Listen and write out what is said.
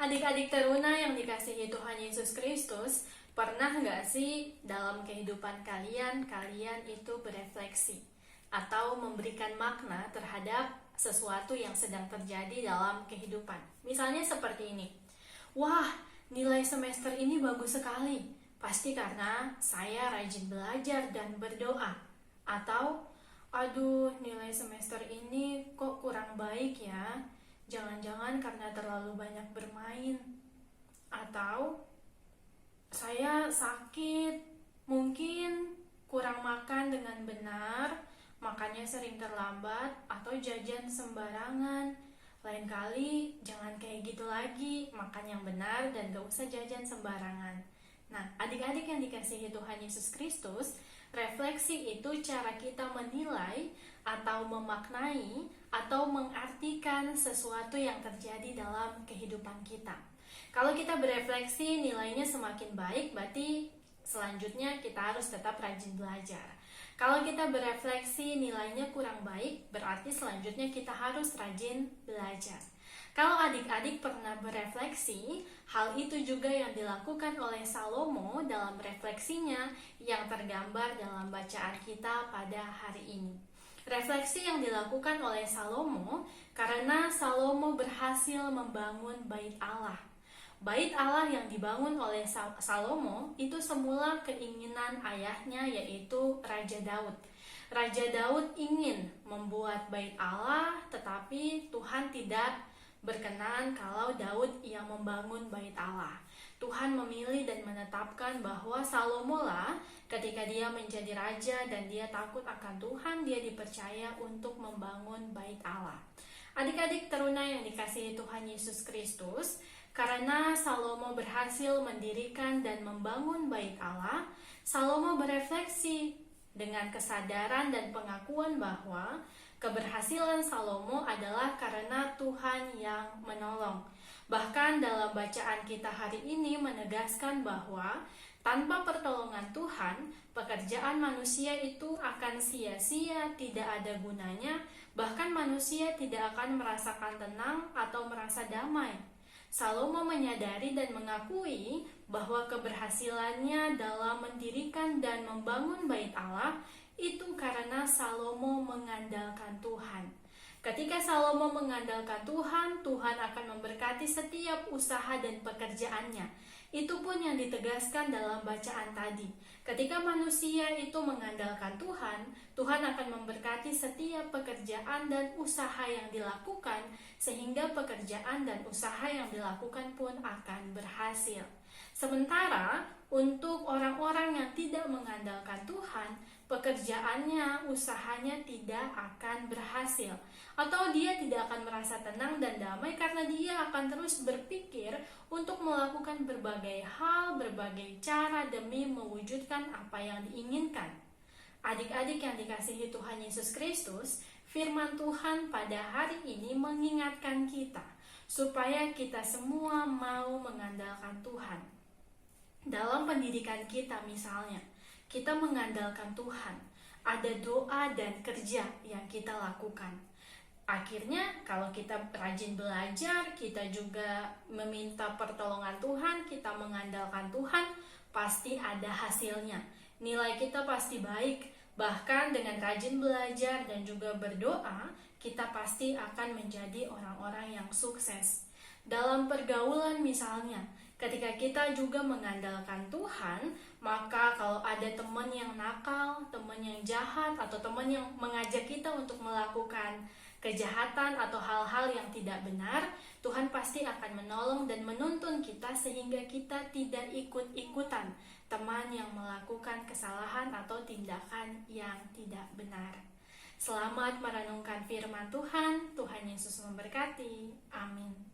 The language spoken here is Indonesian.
Adik-adik teruna yang dikasihi Tuhan Yesus Kristus, pernah nggak sih dalam kehidupan kalian itu berefleksi atau memberikan makna terhadap sesuatu yang sedang terjadi dalam kehidupan? Misalnya seperti ini, wah, nilai semester ini bagus sekali, pasti karena saya rajin belajar dan berdoa. Atau, aduh, nilai semester ini kok kurang baik ya, jangan-jangan karena terlalu banyak bermain. Atau saya sakit, mungkin kurang makan dengan benar, makannya sering terlambat, atau jajan sembarangan. Lain kali jangan kayak gitu lagi, makan yang benar dan gak usah jajan sembarangan. Nah, adik-adik yang dikasihi Tuhan Yesus Kristus, refleksi itu cara kita menilai atau memaknai atau mengartikan sesuatu yang terjadi dalam kehidupan kita. Kalau kita berefleksi nilainya semakin baik, berarti selanjutnya kita harus tetap rajin belajar. Kalau kita berefleksi nilainya kurang baik, berarti selanjutnya kita harus rajin belajar. Kalau adik-adik pernah berefleksi, hal itu juga yang dilakukan oleh Salomo dalam refleksinya yang tergambar dalam bacaan kita pada hari ini. Refleksi yang dilakukan oleh Salomo karena Salomo berhasil membangun bait Allah. Bait Allah yang dibangun oleh Salomo itu semula keinginan ayahnya, yaitu Raja Daud. Raja Daud ingin membuat bait Allah, tetapi Tuhan tidak berkenan kalau Daud yang membangun bait Allah. Tuhan memilih dan menetapkan bahwa Salomo lah ketika dia menjadi raja dan dia takut akan Tuhan, dia dipercaya untuk membangun bait Allah. Adik-adik teruna yang dikasihi Tuhan Yesus Kristus, karena Salomo berhasil mendirikan dan membangun bait Allah, Salomo berefleksi dengan kesadaran dan pengakuan bahwa keberhasilan Salomo adalah karena Tuhan yang menolong. Bahkan dalam bacaan kita hari ini menegaskan bahwa tanpa pertolongan Tuhan, pekerjaan manusia itu akan sia-sia, tidak ada gunanya, bahkan manusia tidak akan merasakan tenang atau merasa damai. Salomo menyadari dan mengakui bahwa keberhasilannya dalam mendirikan dan membangun bait Allah itu karena Salomo mengandalkan Tuhan. Ketika Salomo mengandalkan Tuhan, Tuhan akan memberkati setiap usaha dan pekerjaannya. Itu pun yang ditegaskan dalam bacaan tadi. Ketika manusia itu mengandalkan Tuhan, Tuhan akan memberkati setiap pekerjaan dan usaha yang dilakukan, sehingga pekerjaan dan usaha yang dilakukan pun akan berhasil. Sementara untuk orang-orang yang tidak mengandalkan Tuhan, pekerjaannya, usahanya tidak akan berhasil, atau dia tidak akan merasa tenang dan damai karena dia akan terus berpikir untuk melakukan berbagai hal, berbagai cara demi mewujudkan apa yang diinginkan. Adik-adik yang dikasihi Tuhan Yesus Kristus, firman Tuhan pada hari ini mengingatkan kita supaya kita semua mau mengandalkan Tuhan. Dalam pendidikan kita misalnya, kita mengandalkan Tuhan. Ada doa dan kerja yang kita lakukan. Akhirnya kalau kita rajin belajar, kita juga meminta pertolongan Tuhan, kita mengandalkan Tuhan, pasti ada hasilnya. Nilai kita pasti baik. Bahkan dengan rajin belajar dan juga berdoa, kita pasti akan menjadi orang-orang yang sukses. Dalam pergaulan misalnya, ketika kita juga mengandalkan Tuhan, maka kalau ada teman yang nakal, teman yang jahat, atau teman yang mengajak kita untuk melakukan kejahatan atau hal-hal yang tidak benar, Tuhan pasti akan menolong dan menuntun kita sehingga kita tidak ikut-ikutan teman yang melakukan kesalahan atau tindakan yang tidak benar. Selamat merenungkan firman Tuhan. Tuhan Yesus memberkati. Amin.